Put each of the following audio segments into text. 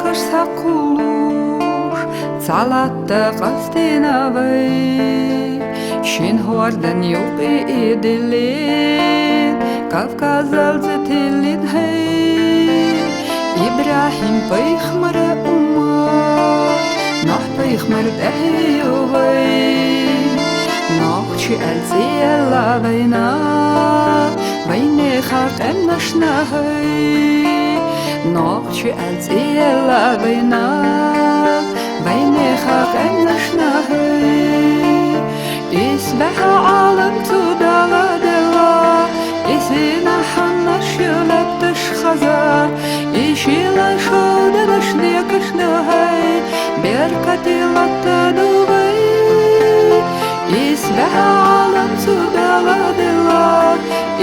Сахаш сақулуш, цалатта қастинавай, шин хуардан юқи идилин, Кавказал зетилин хей, Ибрахим пайхмара ума, Нах пайхмар дахиювай, Нахчи алзиела вайна, Вайне хақ эмнашнахай, Нахчи алзиела вайна, Вайне хақ эмнашнахай, Исбаха алам тудала дела, Исина ханна шилат ташхаза, Ишила шода дашдекашнахай, Беркатила тадувай, Исбаха алам тудала дела,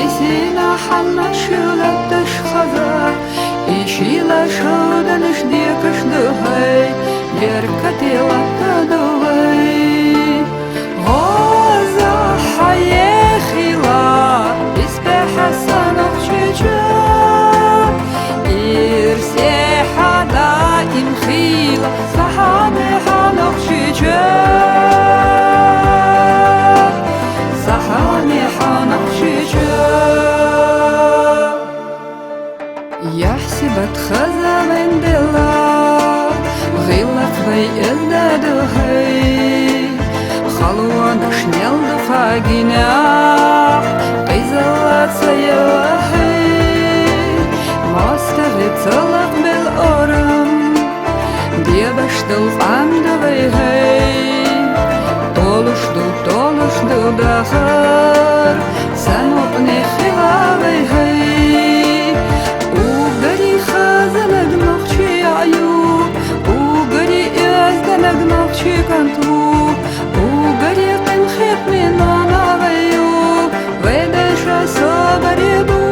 Исина ханна шилат ташхаза, Ишила шода дашдекашнахай, Беркатила тадувай. غازة حياة خلا إسبح سنة شجاع إرسي حدا إم خيلا صحاني حنق شجاع صحاني حنق شجاع يحسبت خزا من دلا غلق بي إلدادو هاي خلونا شنيل دفاقنا قيزلات سيوهي مستغيب طلق بالأورم ديبشتل فاندوي هي طولشدو داخر سنوبني خلاوي هي وقري خازنق نقشي عيوب وقري إزدنق نقشي كنتو وقريق الخيط من غيوب ويدش صبريبو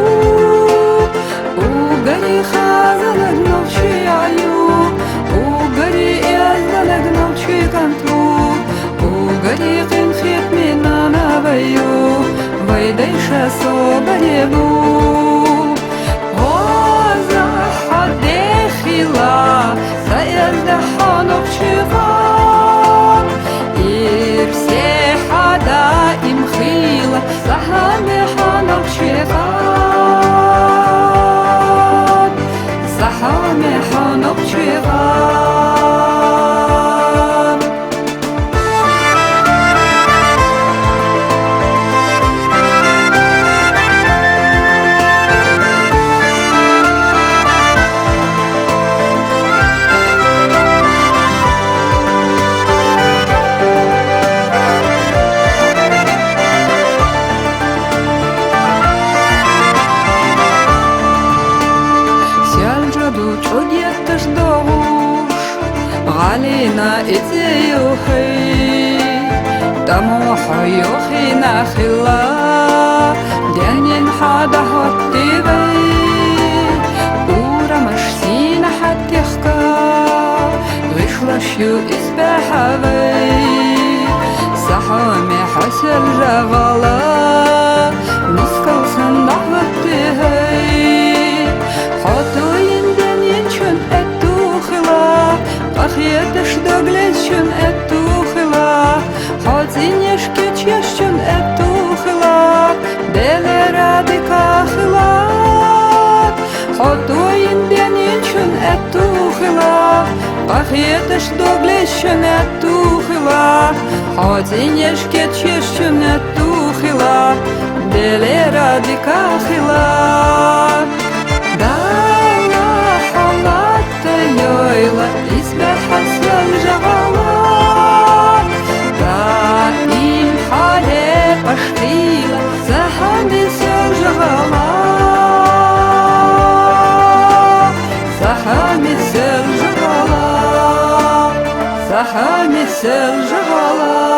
وقري خازنق نقشي عيوب وقري إزدنق نقشي كنتو وقريق الخيط من غيوب ويدش صبريبو غازة حدي خلا سيزدح نقشي إرسي حدا إم خيلة صحاني حنق شغال صحاني حنق شغال علينا إتيوهي دموح يوخينا خلا دينين حدا هاتي بي ورمش سينا حتى يخكا غشلش يو إسباحة بي صحامي حسل جغلا نسكل صندح واتهي حطو يندن ينشن أتو خلا أخيتش دوغليشن أتو خلا حوزين يشكيش يشن أتو خلا دلي راديكا خلا حطو يندن ينشن أتو خلا أخيتش دوغليشن أتو خلا حوزين يشكيش يشن أتو خلا دلي راديكا خلا دالا حالات يويلا إسبح حسن جغلا دائم حالي قشتيلا سحامي سجغلا سحامي سجغلا سحامي سجغلا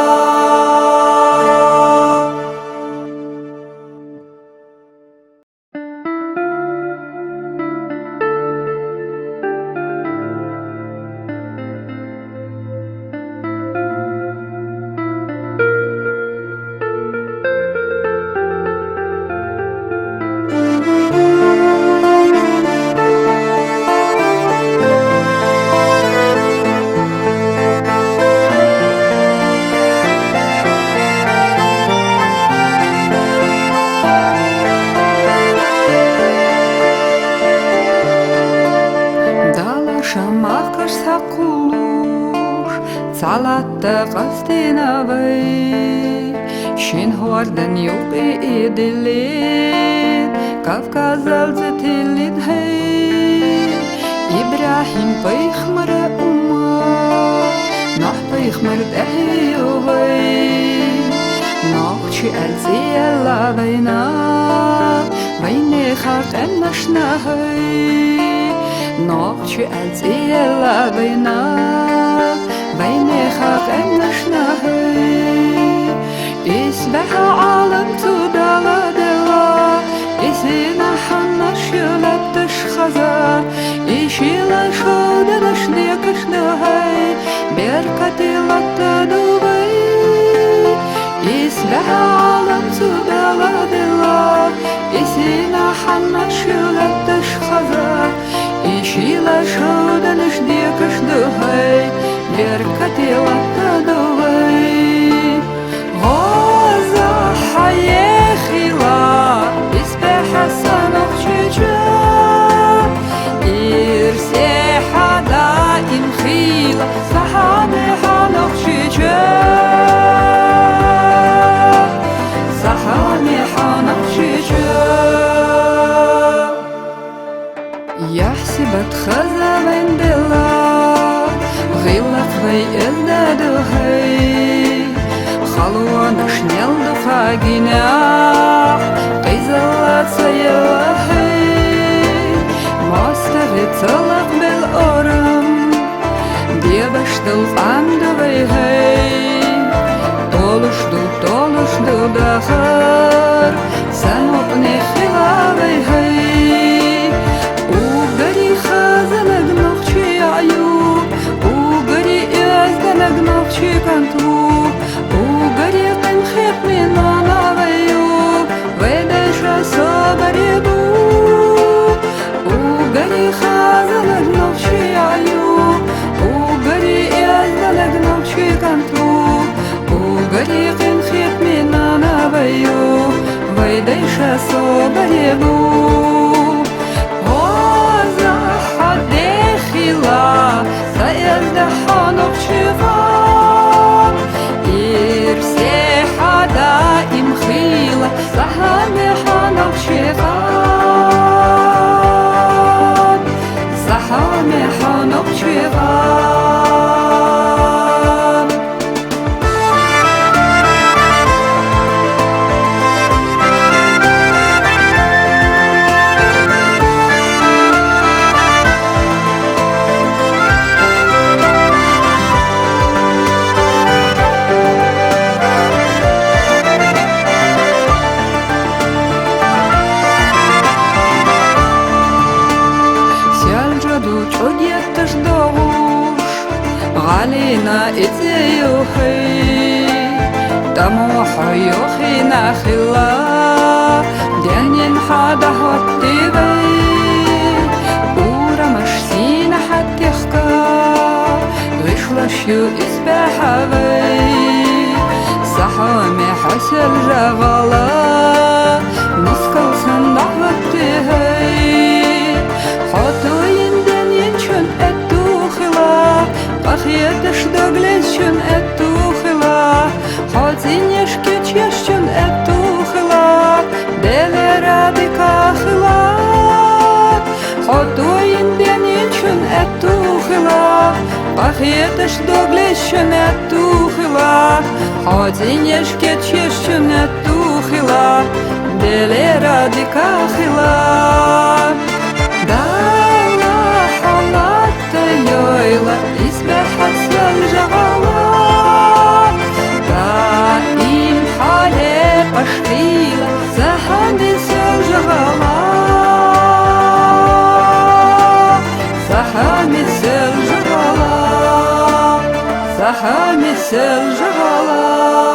Халатта қастинавай Шинхуардан юқи идилин Кавказалзы тиллин хей Ибрахим пайхмара ума Нах пайхмар дахиювай Нахчи алзиялла вайна Вайне хақ эннашнахай Нахчи алзиялла вайна Вайне хақ эннашнахай Исбах عالم تدلا دلا Исина ханнаш юлаттыш хаза Ишила шодалаш некашнахай Беркатилатта дубай Исбах عالم تدلا دلا Исина ханнаш юлаттыш хаза Ишила шодалаш некашнахай Беркатилатта дубай غازة حياة خلا إسبح السنة شجاع إرسي حدا إن خيلة صحابي حنق شجاع صحابي حنق شجاع يحسبت خزا من دلا غيلة في إلدادو هي خلونا شنيل دفاقنا قيزلات سياحي مستغي تلق بالأورم دي بشتل فاندو بيهي طولش دو داخر سنوطني خلابي هي وقري خازنق نخشي عيوب وقري إزدنق نخشي كنتو وقريقن خيط من أنا غيوب ويدش صبريبو وقري خازنق نخشي عيوب وقري إزدنق نخشي كنتو وقريقن خيط من أنا غيوب ويدش صبريبو غازة حدي خلا سيزدحا نخشفا إرسي حدا إمخيلة صحابي حنق شغال صحابي حنق شغال علينا إتيوخي دموح يوخينا خلا دينين حدا هاتيبي ورا مشسينا حتى يخكا غشلش يو إسباحبي صحامي حسل جغلا نسكل سندح واتيهي حطو يندن ينشن أتوخلا Пахетеш доглещен этухила Хотинешкеч ящен этухила Деле ради кахила Хотуин денечен этухила Пахетеш доглещен этухила Хотинешкеч ящен этухила Деле ради кахила Дала халатта йойла حسن جغلا دائم حالي قشقيلة سحني سجغلا سحني سجغلا سحني سجغلا